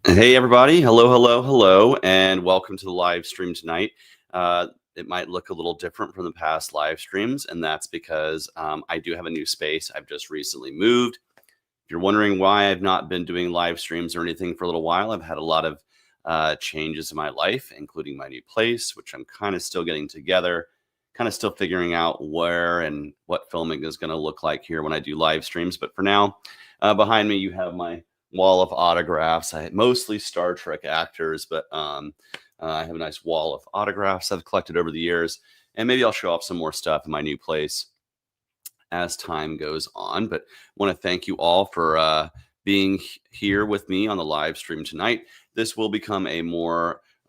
Hey, everybody. Hello, hello, hello, and welcome to the live stream tonight. It might look a little different from the past live streams, and that's because I do have a new space. I've just recently moved. If you're wondering why I've not been doing live streams or anything for a little while, I've had a lot of changes in my life, including my new place, which I'm kind of still getting together, kind of still figuring out where and what filming is going to look like here when I do live streams. But for now, behind me, you have my wall of autographs. I mostly Star Trek actors, but I have a nice wall of autographs I've collected over the years. And maybe I'll show off some more stuff in my new place as time goes on. But want to thank you all for being here with me on the live stream tonight. This will become a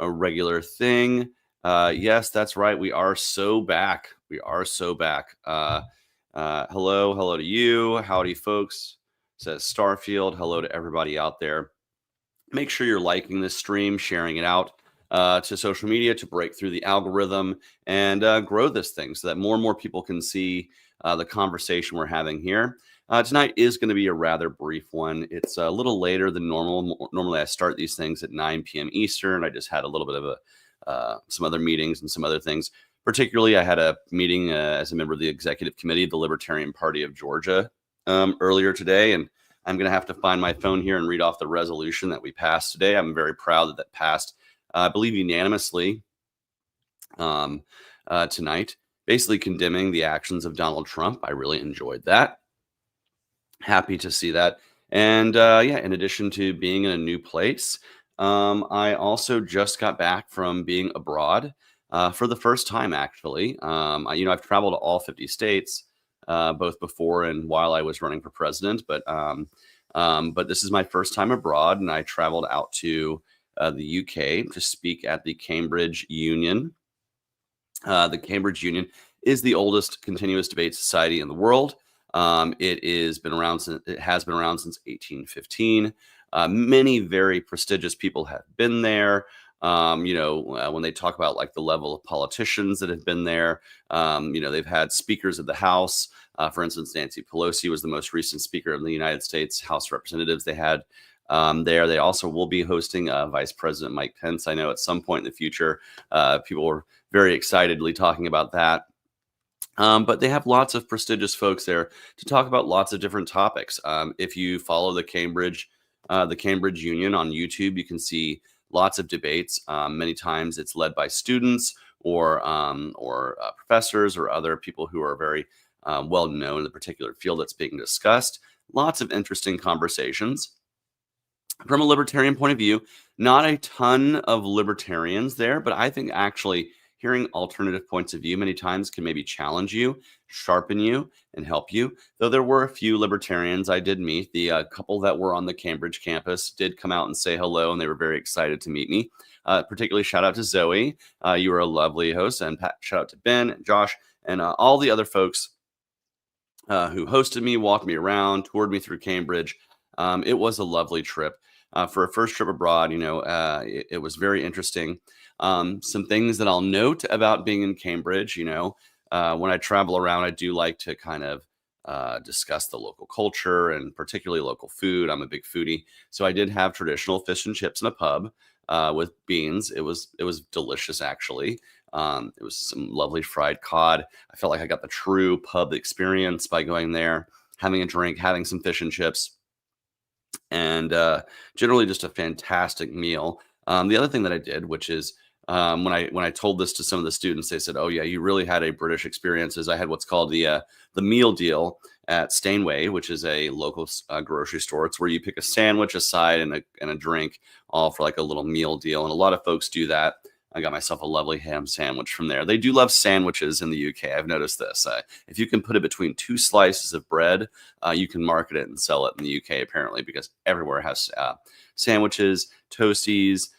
regular thing. Yes, that's right. We are so back. We are so back. Hello to you. Howdy, folks. Says Starfield. Hello to everybody out there. Make sure you're liking this stream, sharing it out to social media to break through the algorithm and grow this thing so that more and more people can see the conversation we're having here. Tonight is going to be a rather brief one. It's a little later than normal. Normally, I start these things at 9 p.m. Eastern. I just had a little bit of some other meetings and some other things. Particularly, I had a meeting as a member of the executive committee of the Libertarian Party of Georgia earlier today, and I'm going to have to find my phone here and read off the resolution that we passed today. I'm very proud that that passed, I believe, unanimously tonight, basically condemning the actions of Donald Trump. I really enjoyed that. Happy to see that. And in addition to being in a new place, I also just got back from being abroad for the first time, actually. I've traveled to all 50 states. Both before and while I was running for president, but this is my first time abroad, and I traveled out to the UK to speak at the Cambridge Union. The Cambridge Union is the oldest continuous debate society in the world. It has been around since 1815. Many very prestigious people have been there. When they talk about like the level of politicians that have been there, they've had speakers of the House. For instance, Nancy Pelosi was the most recent speaker of the United States House of Representatives they had there. They also will be hosting Vice President Mike Pence. I know at some point in the future, people were very excitedly talking about that. But they have lots of prestigious folks there to talk about lots of different topics. If you follow the Cambridge Union on YouTube, you can see lots of debates. Many times it's led by students or professors or other people who are very well known in the particular field that's being discussed. Lots of interesting conversations. From a libertarian point of view, not a ton of libertarians there, but I think actually hearing alternative points of view many times can maybe challenge you, sharpen you, and help you. Though there were a few libertarians I did meet. The couple that were on the Cambridge campus did come out and say hello, and they were very excited to meet me. Particularly shout out to Zoe. You were a lovely host. And shout out to Ben and Josh and all the other folks who hosted me, walked me around, toured me through Cambridge. It was a lovely trip. For a first trip abroad, it was very interesting. Some things that I'll note about being in Cambridge, when I travel around, I do like to kind of discuss the local culture and particularly local food. I'm a big foodie. So I did have traditional fish and chips in a pub with beans. It was delicious, actually. It was some lovely fried cod. I felt like I got the true pub experience by going there, having a drink, having some fish and chips, and generally just a fantastic meal. The other thing that I did, which is when I told this to some of the students, they said, "Oh yeah, you really had a British experience." Is I had what's called the meal deal at Stainway, which is a local grocery store. It's where you pick a sandwich, a side, and a drink, all for like a little meal deal. And a lot of folks do that. I got myself a lovely ham sandwich from there. They do love sandwiches in the UK. I've noticed this. If you can put it between two slices of bread, you can market it and sell it in the UK, apparently, because everywhere has sandwiches, toasties,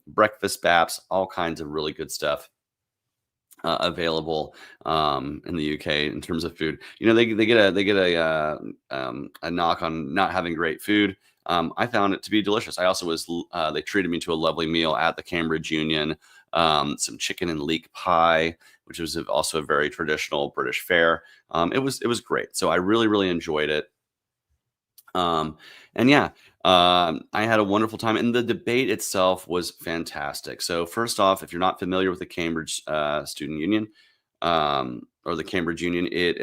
breakfast baps, all kinds of really good stuff available in the UK in terms of food. They get a knock on not having great food. I found it to be delicious. I also they treated me to a lovely meal at the Cambridge Union, some chicken and leek pie, which was also a very traditional British fare. It was great. So I really, really enjoyed it. And yeah, I had a wonderful time, and the debate itself was fantastic. So, first off, if you're not familiar with the Cambridge Student Union or the Cambridge Union, it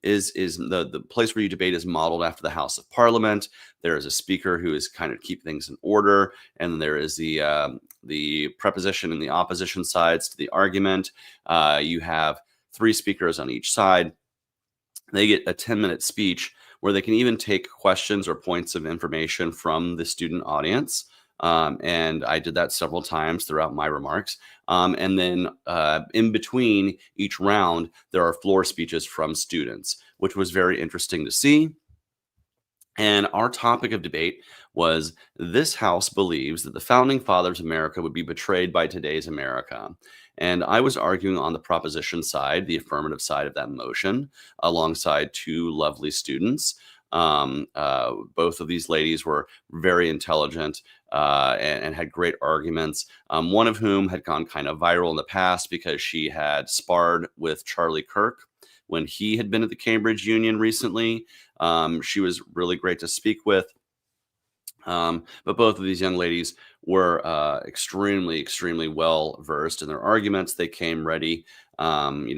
is the place where you debate is modeled after the House of Parliament. There is a speaker who is kind of keep things in order, and there is the preposition and the opposition sides to the argument. You have three speakers on each side. They get a 10-minute speech where they can even take questions or points of information from the student audience. And I did that several times throughout my remarks. And then in between each round, there are floor speeches from students, which was very interesting to see. And our topic of debate was this House believes that the founding fathers of America would be betrayed by today's America. And I was arguing on the proposition side, the affirmative side of that motion, alongside two lovely students. Both of these ladies were very intelligent and had great arguments. One of whom had gone kind of viral in the past because she had sparred with Charlie Kirk when he had been at the Cambridge Union recently. She was really great to speak with. But both of these young ladies were extremely well versed in their arguments. They came ready, and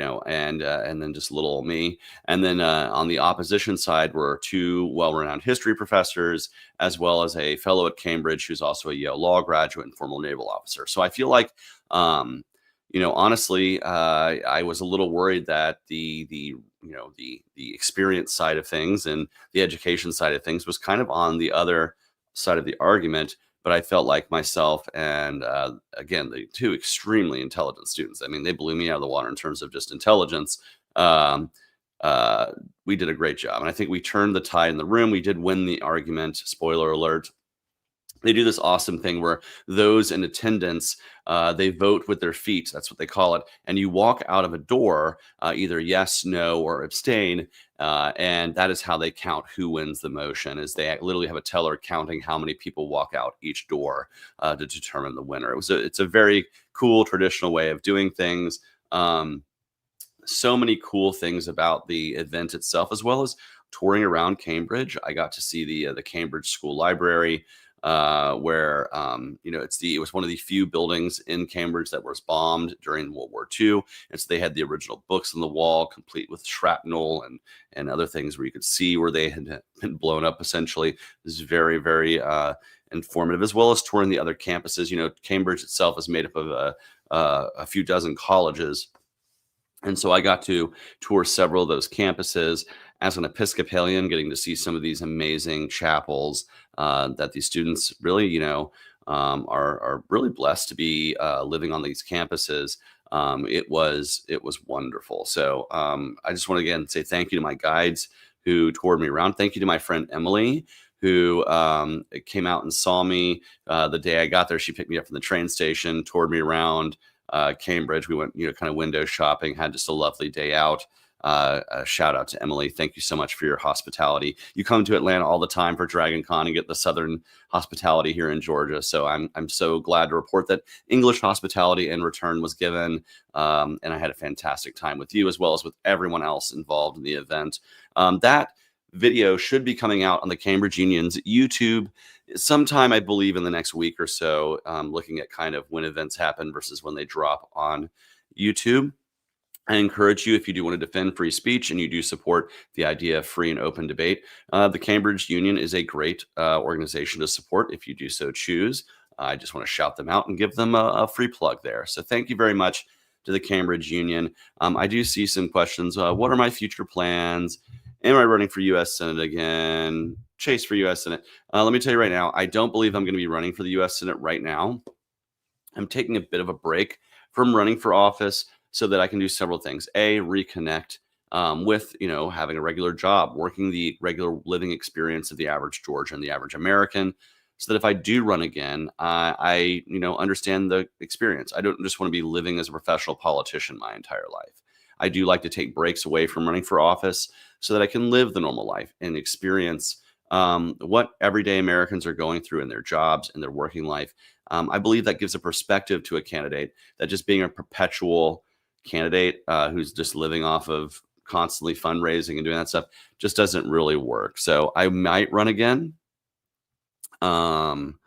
then just little old me. And then on the opposition side were two well-renowned history professors, as well as a fellow at Cambridge who's also a Yale Law graduate and former naval officer. So I feel like, honestly, I was a little worried that the experience side of things and the education side of things was kind of on the other side of the argument, but I felt like myself and again, the two extremely intelligent students, I mean, they blew me out of the water in terms of just intelligence. um, we did a great job, and I think we turned the tide in the room. We did win the argument. Spoiler alert. They do this awesome thing where those in attendance, they vote with their feet. That's what they call it. And you walk out of a door, either yes, no, or abstain. And that is how they count who wins the motion, is they literally have a teller counting how many people walk out each door to determine the winner. It's a very cool traditional way of doing things. So many cool things about the event itself, as well as touring around Cambridge. I got to see the Cambridge School Library, where it was one of the few buildings in Cambridge that was bombed during World War II, and so they had the original books on the wall, complete with shrapnel and other things where you could see where they had been blown up. Essentially, it was very informative, as well as touring the other campuses. Cambridge itself is made up of a few dozen colleges. And so I got to tour several of those campuses as an Episcopalian, getting to see some of these amazing chapels that these students really, are really blessed to be living on these campuses. It was wonderful. So I just want to again say thank you to my guides who toured me around. Thank you to my friend Emily, who came out and saw me the day I got there. She picked me up from the train station, toured me around Cambridge. We went, kind of window shopping, had just a lovely day out. A shout out to Emily. Thank you so much for your hospitality. You come to Atlanta all the time for Dragon Con and get the Southern hospitality here in Georgia. So I'm so glad to report that English hospitality in return was given. And I had a fantastic time with you, as well as with everyone else involved in the event. That video should be coming out on the Cambridge Union's YouTube sometime, I believe, in the next week or so, looking at kind of when events happen versus when they drop on YouTube. I encourage you, if you do want to defend free speech and you do support the idea of free and open debate, the Cambridge Union is a great organization to support if you do so choose. I just want to shout them out and give them a free plug there. So thank you very much to the Cambridge Union. I do see some questions. What are my future plans? Am I running for U.S. Senate again? Chase for U.S. Senate. Let me tell you right now, I don't believe I'm going to be running for the U.S. Senate right now. I'm taking a bit of a break from running for office so that I can do several things. A, reconnect with, having a regular job, working the regular living experience of the average Georgian, the average American, so that if I do run again, I understand the experience. I don't just want to be living as a professional politician my entire life. I do like to take breaks away from running for office so that I can live the normal life and experience what everyday Americans are going through in their jobs and their working life. I believe that gives a perspective to a candidate that just being a perpetual candidate who's just living off of constantly fundraising and doing that stuff just doesn't really work. So I might run again. Um,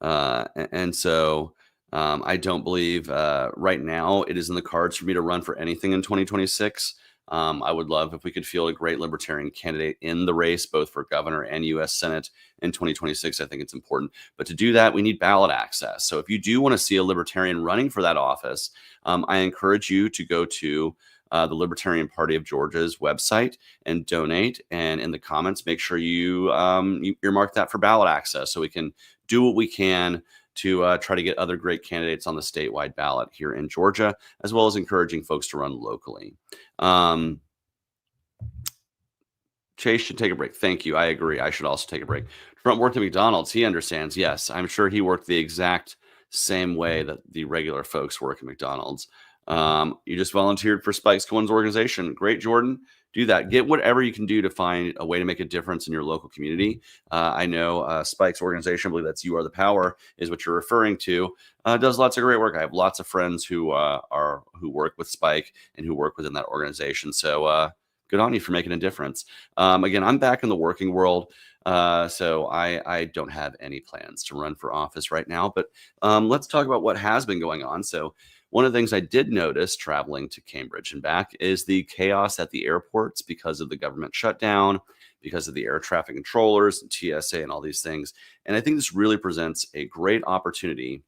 and so I don't believe right now it is in the cards for me to run for anything in 2026. I would love if we could field a great libertarian candidate in the race, both for governor and U.S. Senate in 2026. I think it's important. But to do that, we need ballot access. So if you do want to see a libertarian running for that office, I encourage you to go to the Libertarian Party of Georgia's website and donate. And in the comments, make sure you earmark that for ballot access so we can do what we can to try to get other great candidates on the statewide ballot here in Georgia, as well as encouraging folks to run locally. Um, Chase should take a break. Thank you. I agree. I should also take a break. Trump worked at McDonald's. He understands. Yes, I'm sure he worked the exact same way that the regular folks work at McDonald's. You just volunteered for Spike's Cohen's organization. Great, Jordan. Do that. Get whatever you can do to find a way to make a difference in your local community. I know Spike's organization, I believe that's You Are the Power, is what you're referring to. Does lots of great work. I have lots of friends who work with Spike and who work within that organization. So good on you for making a difference. Again, I'm back in the working world. So I don't have any plans to run for office right now, but let's talk about what has been going on. So one of the things I did notice traveling to Cambridge and back is the chaos at the airports because of the government shutdown, because of the air traffic controllers and TSA and all these things. And I think this really presents a great opportunity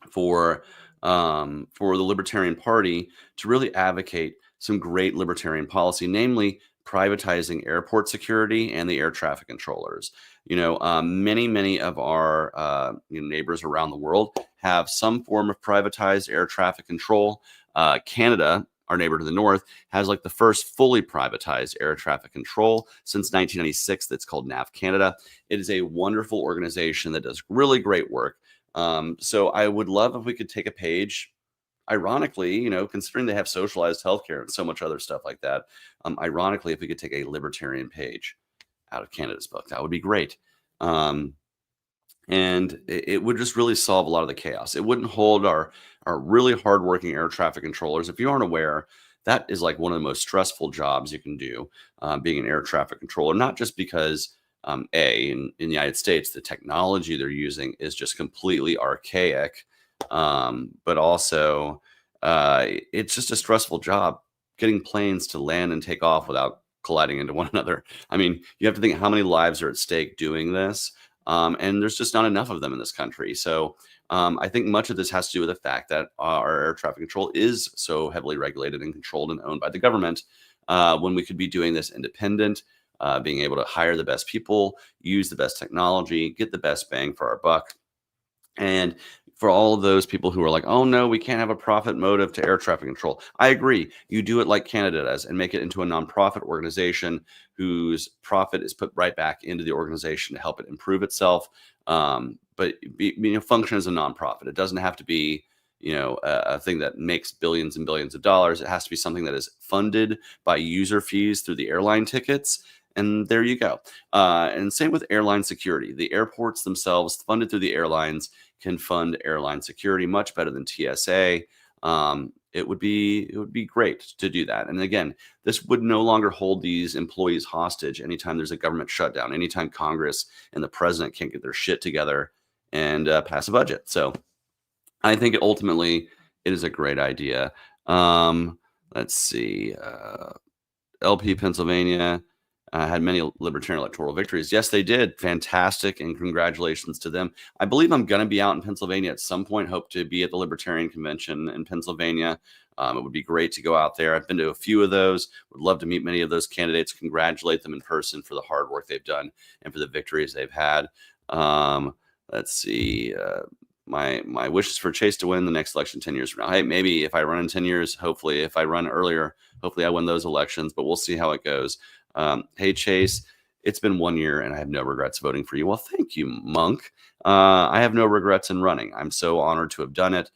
for the Libertarian Party to really advocate some great libertarian policy, namely privatizing airport security and the air traffic controllers. Many of our neighbors around the world have some form of privatized air traffic control. Canada, our neighbor to the north, has like the first fully privatized air traffic control since 1996. That's called NAV Canada. It is a wonderful organization that does really great work. So I would love if we could take a page. Ironically, considering they have socialized healthcare and so much other stuff like that, ironically, if we could take a libertarian page out of Canada's book, that would be great. And it would just really solve a lot of the chaos. It wouldn't hold our really hardworking air traffic controllers. If you aren't aware, that is like one of the most stressful jobs you can do, being an air traffic controller, not just because in the United States, the technology they're using is just completely archaic, but also it's just a stressful job getting planes to land and take off without colliding into one another. I mean, you have to think how many lives are at stake doing this. And there's just not enough of them in this country. So I think much of this has to do with the fact that our air traffic control is so heavily regulated and controlled and owned by the government, when we could be doing this independent, being able to hire the best people, use the best technology, get the best bang for our buck. And for all of those people who are like, oh no, we can't have a profit motive to air traffic control. I agree. You do it like Canada does and make it into a nonprofit organization whose profit is put right back into the organization to help it improve itself. But function as a nonprofit. It doesn't have to be, a thing that makes billions and billions of dollars. It has to be something that is funded by user fees through the airline tickets. And there you go. And same with airline security. The airports themselves, funded through the airlines, can fund airline security much better than TSA. It would be great to do that. And again, this would no longer hold these employees hostage anytime there's a government shutdown, anytime Congress and the president can't get their shit together and pass a budget. So I think ultimately it is a great idea. Let's see. LP Pennsylvania had many libertarian electoral victories. Yes, they did. Fantastic. And congratulations to them. I believe I'm going to be out in Pennsylvania at some point. Hope to be at the Libertarian Convention in Pennsylvania. It would be great to go out there. I've been to a few of those. Would love to meet many of those candidates, congratulate them in person for the hard work they've done and for the victories they've had. Let's see. My wish is for Chase to win the next election 10 years from now. Hey, maybe if I run in 10 years, hopefully, if I run earlier, hopefully I win those elections, but we'll see how it goes. Hey, Chase, it's been 1 year and I have no regrets voting for you. Well, thank you, Monk. I have no regrets in running. I'm so honored to have done it.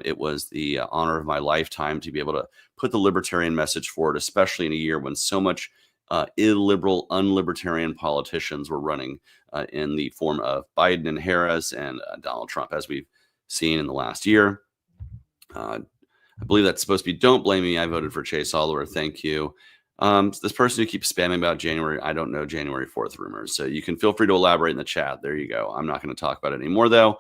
It was the honor of my lifetime to be able to put the libertarian message forward, especially in a year when so much illiberal, unlibertarian politicians were running in the form of Biden and Harris and Donald Trump, as we've seen in the last year. I believe that's supposed to be, don't blame me. I voted for Chase Oliver. Thank you. This person who keeps spamming about January, I don't know January 4th rumors. So you can feel free to elaborate in the chat. There you go. I'm not going to talk about it anymore, though.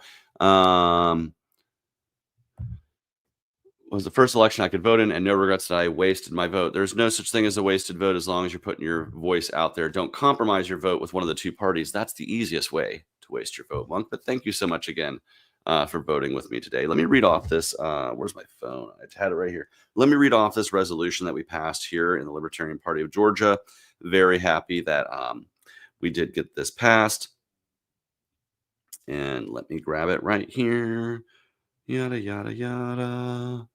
Was the first election I could vote in, and no regrets that I wasted my vote. There's no such thing as a wasted vote as long as you're putting your voice out there. Don't compromise your vote with one of the two parties. That's the easiest way to waste your vote, Monk. But thank you so much again for voting with me today. Let me read off this. Where's my phone? I had it right here. Let me read off this resolution that we passed here in the Libertarian Party of Georgia. Very happy that we did get this passed. And let me grab it right here. Yada, yada, yada.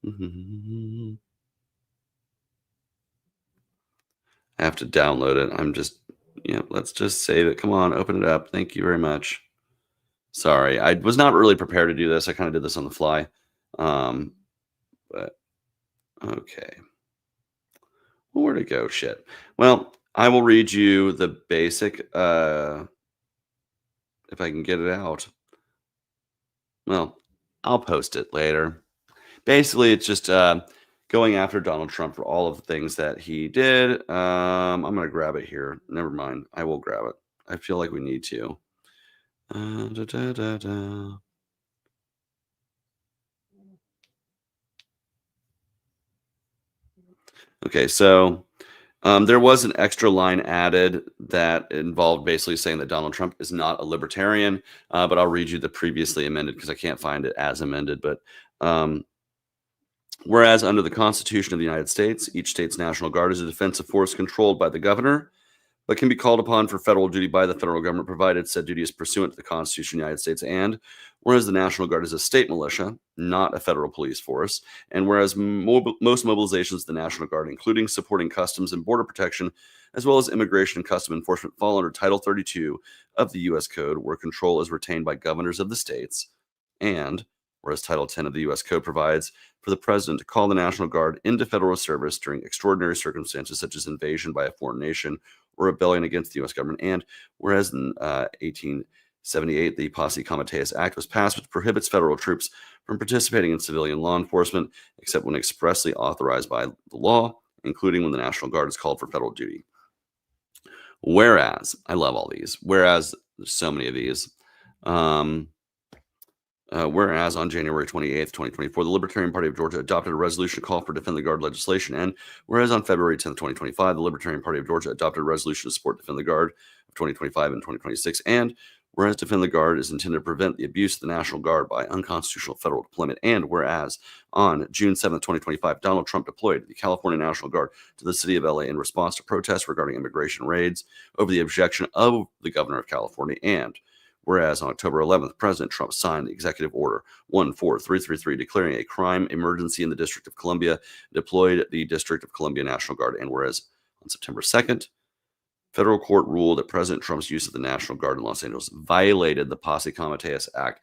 I have to download it. I'm just, let's just save it. Come on, open it up. Thank you very much. Sorry, I was not really prepared to do this. I kind of did this on the fly. But okay. Well, where'd it go? Shit. Well, I will read you the basic, if I can get it out. Well, I'll post it later. Basically, it's just going after Donald Trump for all of the things that he did. I'm going to grab it here. Never mind. I will grab it. I feel like we need to. Okay, so there was an extra line added that involved basically saying that Donald Trump is not a libertarian, but I'll read you the previously amended because I can't find it as amended. But whereas under the Constitution of the United States, each state's National Guard is a defensive force controlled by the governor, but can be called upon for federal duty by the federal government, provided said duty is pursuant to the Constitution of the United States. And whereas the National Guard is a state militia, not a federal police force, and whereas most mobilizations of the National Guard, including supporting customs and border protection, as well as immigration and custom enforcement, fall under Title 32 of the U.S. Code, where control is retained by governors of the states, and whereas Title 10 of the U.S. Code provides for the president to call the National Guard into federal service during extraordinary circumstances such as invasion by a foreign nation or rebellion against the U.S. government. And whereas in 1878, the Posse Comitatus Act was passed, which prohibits federal troops from participating in civilian law enforcement, except when expressly authorized by the law, including when the National Guard is called for federal duty. Whereas, I love all these, whereas there's so many of these. Whereas on January 28th, 2024, the Libertarian Party of Georgia adopted a resolution to call for Defend the Guard legislation. And whereas on February 10th, 2025, the Libertarian Party of Georgia adopted a resolution to support Defend the Guard of 2025 and 2026. And whereas Defend the Guard is intended to prevent the abuse of the National Guard by unconstitutional federal deployment. And whereas on June 7th, 2025, Donald Trump deployed the California National Guard to the city of LA in response to protests regarding immigration raids over the objection of the governor of California. And whereas on October 11th, President Trump signed the Executive Order 14333 declaring a crime emergency in the District of Columbia, deployed the District of Columbia National Guard. And whereas on September 2nd, federal court ruled that President Trump's use of the National Guard in Los Angeles violated the Posse Comitatus Act.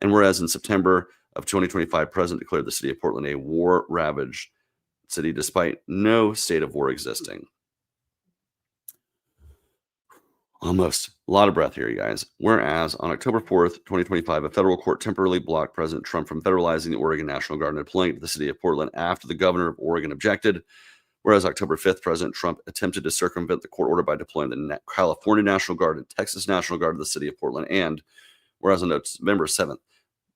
And whereas in September of 2025, President declared the city of Portland a war-ravaged city despite no state of war existing. Almost a lot of breath here, you guys. Whereas on October 4th, 2025, a federal court temporarily blocked President Trump from federalizing the Oregon National Guard and deploying it to the city of Portland after the governor of Oregon objected. Whereas October 5th, President Trump attempted to circumvent the court order by deploying the California National Guard and Texas National Guard to the city of Portland. And whereas on November 7th,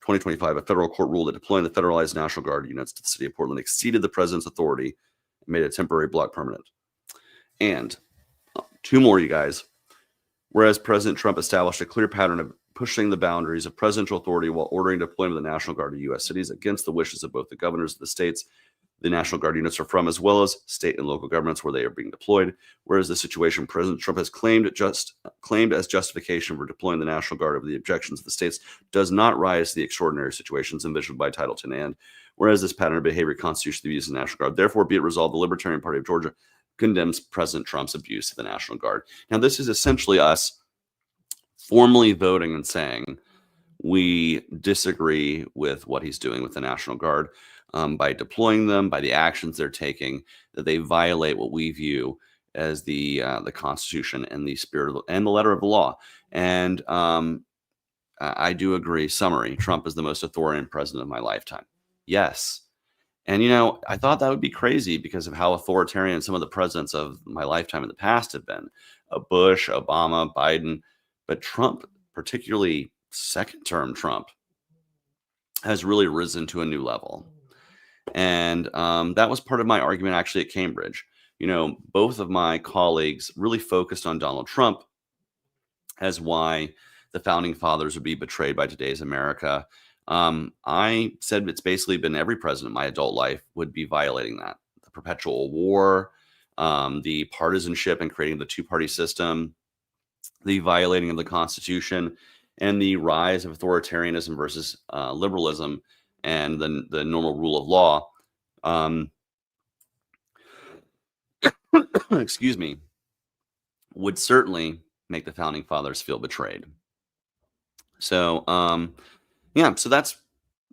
2025, a federal court ruled that deploying the federalized National Guard units to the city of Portland exceeded the president's authority and made a temporary block permanent. And two more, you guys. Whereas President Trump established a clear pattern of pushing the boundaries of presidential authority while ordering deployment of the National Guard to U.S. cities against the wishes of both the governors of the states the National Guard units are from, as well as state and local governments where they are being deployed. Whereas the situation President Trump has claimed as justification for deploying the National Guard over the objections of the states does not rise to the extraordinary situations envisioned by Title 10. And whereas this pattern of behavior constitutes the abuse of the National Guard, therefore be it resolved, the Libertarian Party of Georgia condemns President Trump's abuse of the National Guard. Now, this is essentially us formally voting and saying we disagree with what he's doing with the National Guard by deploying them, by the actions they're taking, that they violate what we view as the Constitution and the spirit of, and the letter of the law. And I do agree. Summary: Trump is the most authoritarian president of my lifetime. Yes. And, I thought that would be crazy because of how authoritarian some of the presidents of my lifetime in the past have been. Bush, Obama, Biden. But Trump, particularly second term Trump, has really risen to a new level. And that was part of my argument actually at Cambridge. Both of my colleagues really focused on Donald Trump as why the founding fathers would be betrayed by today's America. I said it's basically been every president in my adult life would be violating that. The perpetual war, the partisanship and creating the two-party system, the violating of the Constitution, and the rise of authoritarianism versus liberalism and the normal rule of law. Excuse me, would certainly make the founding fathers feel betrayed. So, yeah, so that's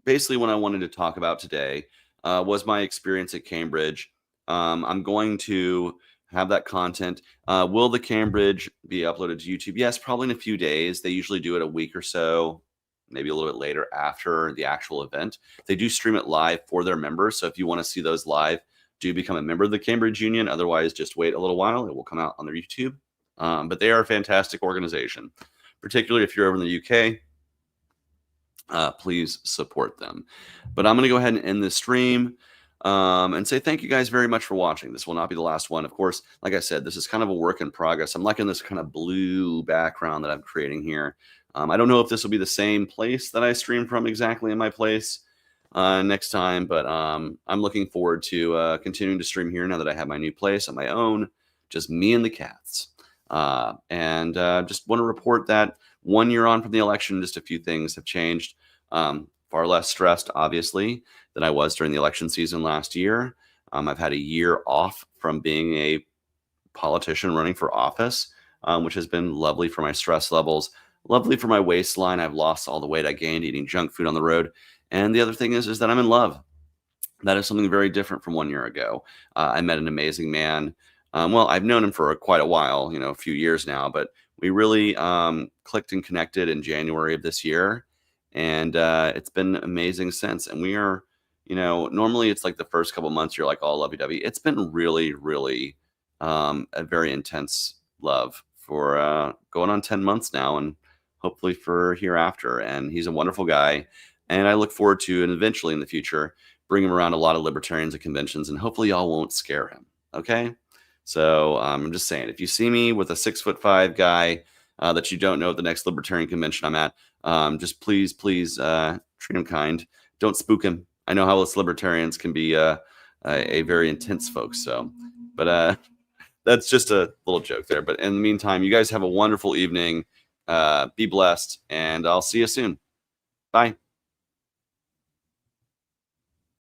basically what I wanted to talk about today. Was my experience at Cambridge. I'm going to have that content. Will the Cambridge be uploaded to YouTube? Yes, probably in a few days. They usually do it a week or so, maybe a little bit later after the actual event. They do stream it live for their members. So if you want to see those live, do become a member of the Cambridge Union. Otherwise, just wait a little while. It will come out on their YouTube. But they are a fantastic organization, particularly if you're over in the UK. Please support them. But I'm going to go ahead and end this stream and say thank you guys very much for watching. This will not be the last one. Of course, like I said, this is kind of a work in progress. I'm liking this kind of blue background that I'm creating here. I don't know if this will be the same place that I stream from exactly in my place next time, but I'm looking forward to continuing to stream here now that I have my new place on my own, just me and the cats. And just want to report that 1 year on from the election, just a few things have changed. Far less stressed, obviously, than I was during the election season last year. I've had a year off from being a politician running for office, which has been lovely for my stress levels, lovely for my waistline. I've lost all the weight I gained eating junk food on the road. And the other thing is that I'm in love. That is something very different from 1 year ago. I met an amazing man. Well, I've known him for quite a while, a few years now, but we really clicked and connected in January of this year. And it's been amazing since. And we are, normally it's like the first couple months you're like all lovey-dovey. It's been really, really a very intense love for going on 10 months now and hopefully for hereafter. And he's a wonderful guy. And I look forward to, and eventually in the future, bring him around a lot of libertarians at conventions. And hopefully y'all won't scare him. Okay? So I'm just saying, if you see me with a 6'5" guy that you don't know at the next libertarian convention I'm at, just please treat him kind. Don't spook him. I know how us libertarians can be a very intense folks. So, but that's just a little joke there. But in the meantime, you guys have a wonderful evening. Be blessed, and I'll see you soon. Bye.